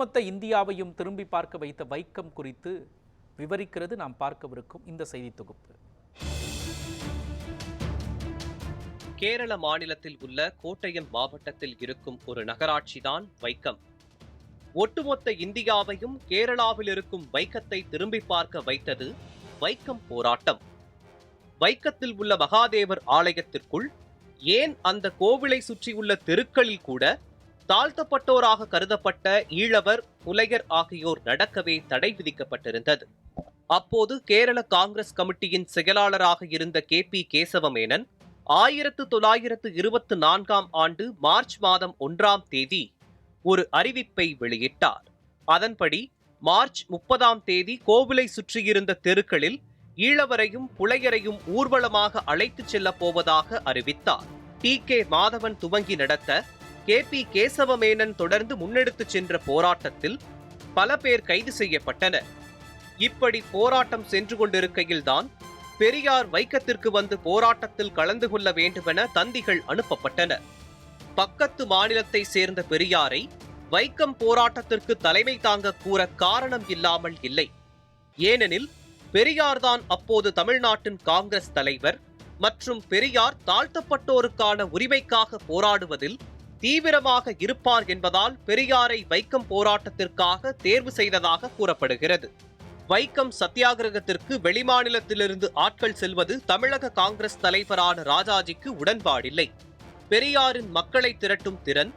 ஒட்டுமொத்த இந்தியாவையும் திரும்பி பார்க்க வைத்த வைக்கம் குறித்து விவரிக்கிறது நாம் பார்க்கவிருக்கும் இந்த செய்தி தொகுப்பு. கேரள மாநிலத்தில் உள்ள கோட்டயம் மாவட்டத்தில் இருக்கும் ஒரு நகராட்சிதான் வைக்கம். ஒட்டுமொத்த இந்தியாவையும் கேரளாவில் இருக்கும் வைக்கத்தை திரும்பி பார்க்க வைத்தது வைக்கம் போராட்டம். வைக்கத்தில் உள்ள மகாதேவர் ஆலயத்திற்குள், ஏன் அந்த கோவிலை சுற்றியுள்ள தெருக்களில் கூட தாழ்த்தப்பட்டோராக கருதப்பட்ட ஈழவர், புலையர் ஆகியோர் நடக்கவே தடை விதிக்கப்பட்டிருந்தது. அப்போது கேரள காங்கிரஸ் கமிட்டியின் செயலாளராக இருந்த KP கேசவமேனன் 1924ஆம் ஆண்டு மார்ச் மாதம் 1ஆம் தேதி ஒரு அறிவிப்பை வெளியிட்டார். அதன்படி மார்ச் 30ஆம் தேதி கோவிலை சுற்றியிருந்த தெருக்களில் ஈழவரையும் புலையரையும் ஊர்வலமாக அழைத்துச் செல்லப் போவதாக அறிவித்தார். TK மாதவன் துவங்கி நடத்த KP கேசவமேனன் தொடர்ந்து முன்னெடுத்துச் சென்ற போராட்டத்தில் பல பேர் கைது செய்யப்பட்டனர். இப்படி போராட்டம் சென்று கொண்டிருக்கையில்தான் பெரியார் வைக்கத்திற்கு வந்து போராட்டத்தில் கலந்து கொள்ள வேண்டுமென தந்திகள் அனுப்பப்பட்டன. பக்கத்து மாநிலத்தை சேர்ந்த பெரியாரை வைக்கம் போராட்டத்திற்கு தலைமை தாங்க கூற காரணம் இல்லாமல் இல்லை. ஏனெனில் பெரியார்தான் அப்போது தமிழ்நாட்டின் காங்கிரஸ் தலைவர் மற்றும் பெரியார் தாழ்த்தப்பட்டோருக்கான உரிமைக்காக போராடுவதில் தீவிரமாக இருப்பார் என்பதால் பெரியாரை வைக்கம் போராட்டத்திற்காக தேர்வு செய்ததாக கூறப்படுகிறது. வைக்கம் சத்தியாகிரகத்திற்கு வெளிமாநிலத்திலிருந்து ஆட்கள் செல்வது தமிழக காங்கிரஸ் தலைவரான ராஜாஜிக்கு உடன்பாடில்லை. பெரியாரின் மக்களை திரட்டும் திறன்,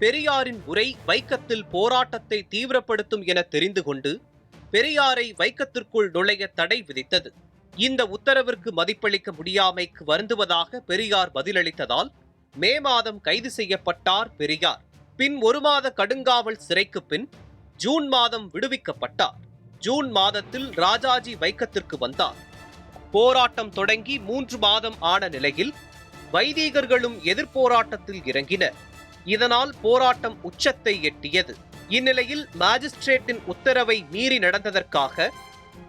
பெரியாரின் உரை வைக்கத்தில் போராட்டத்தை தீவிரப்படுத்தும் என தெரிந்து கொண்டு பெரியாரை வைக்கத்திற்குள் நுழைய தடை விதித்தது. இந்த உத்தரவிற்கு மதிப்பளிக்க முடியாமைக்கு வருந்துவதாக பெரியார் பதிலளித்ததால் மே மாதம் கைது செய்யப்பட்டார் பெரியார். பின் 1 மாத கடுங்காவல் சிறைக்கு பின் ஜூன் மாதம் விடுவிக்கப்பட்டார். ஜூன் மாதத்தில் ராஜாஜி வைக்கத்திற்கு வந்தார். போராட்டம் தொடங்கி 3 மாதம் ஆன நிலையில் வைதீகர்களும் எதிர்போராட்டத்தில் இறங்கினர். இதனால் போராட்டம் உச்சத்தை எட்டியது. இந்நிலையில் மாஜிஸ்ட்ரேட்டின் உத்தரவை மீறி நடந்ததற்காக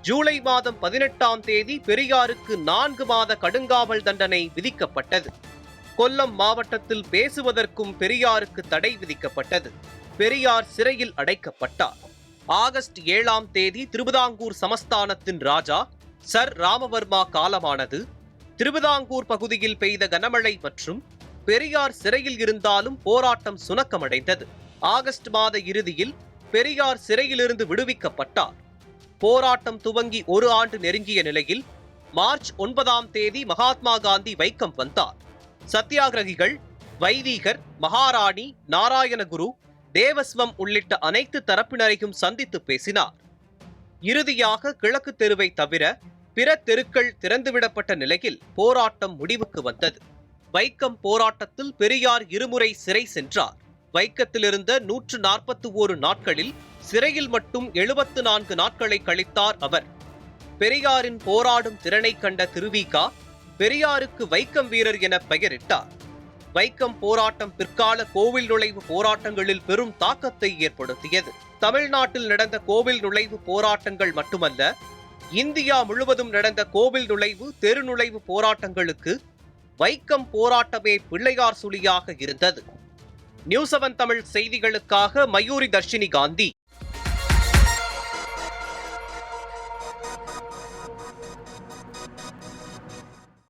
ஜூலை மாதம் 18ஆம் தேதி பெரியாருக்கு 4 மாத கடுங்காவல் தண்டனை விதிக்கப்பட்டது. கொல்லம் மாவட்டத்தில் பேசுவதற்கும் பெரியாருக்கு தடை விதிக்கப்பட்டது. பெரியார் சிறையில் அடைக்கப்பட்டார். ஆகஸ்ட் 7ஆம் தேதி திருவிதாங்கூர் சமஸ்தானத்தின் ராஜா சர் ராமவர்மா காலமானது. திருவிதாங்கூர் பகுதியில் பெய்த கனமழை மற்றும் பெரியார் சிறையில் இருந்தாலும் போராட்டம் சுணக்கமடைந்தது. ஆகஸ்ட் மாத இறுதியில் பெரியார் சிறையிலிருந்து விடுவிக்கப்பட்டார். போராட்டம் துவங்கி 1 ஆண்டு நெருங்கிய நிலையில் மார்ச் 9ஆம் தேதி மகாத்மா காந்தி வைக்கம் வந்தார். சத்தியாகிரகிகள், வைதீகர், மகாராணி, நாராயணகுரு, தேவஸ்வம் உள்ளிட்ட அனைத்து தரப்பினரையும் சந்தித்து பேசினார். இறுதியாக கிழக்கு தெருவை தவிர பிற தெருக்கள் திறந்துவிடப்பட்ட நிலையில் போராட்டம் முடிவுக்கு வந்தது. வைக்கம் போராட்டத்தில் பெரியார் 2 முறை சிறை சென்றார். வைக்கத்திலிருந்த 141 நாட்களில் சிறையில் மட்டும் 74 நாட்களை கழித்தார் அவர். பெரியாரின் போராடும் திறனை கண்ட திருவிக பெரியாருக்கு வைக்கம் வீரர் என பெயரிட்டார். வைக்கம் போராட்டம் பிற்கால கோவில் நுழைவு போராட்டங்களில் பெரும் தாக்கத்தை ஏற்படுத்தியது. தமிழ்நாட்டில் நடந்த கோவில் நுழைவு போராட்டங்கள் மட்டுமல்ல, இந்தியா முழுவதும் நடந்த கோவில் நுழைவு, தெரு நுழைவு போராட்டங்களுக்கு வைக்கம் போராட்டமே பிள்ளையார் சுழியாக இருந்தது. நியூஸ் 7 தமிழ் செய்திகளுக்காக மயூரி தர்ஷினி காந்தி.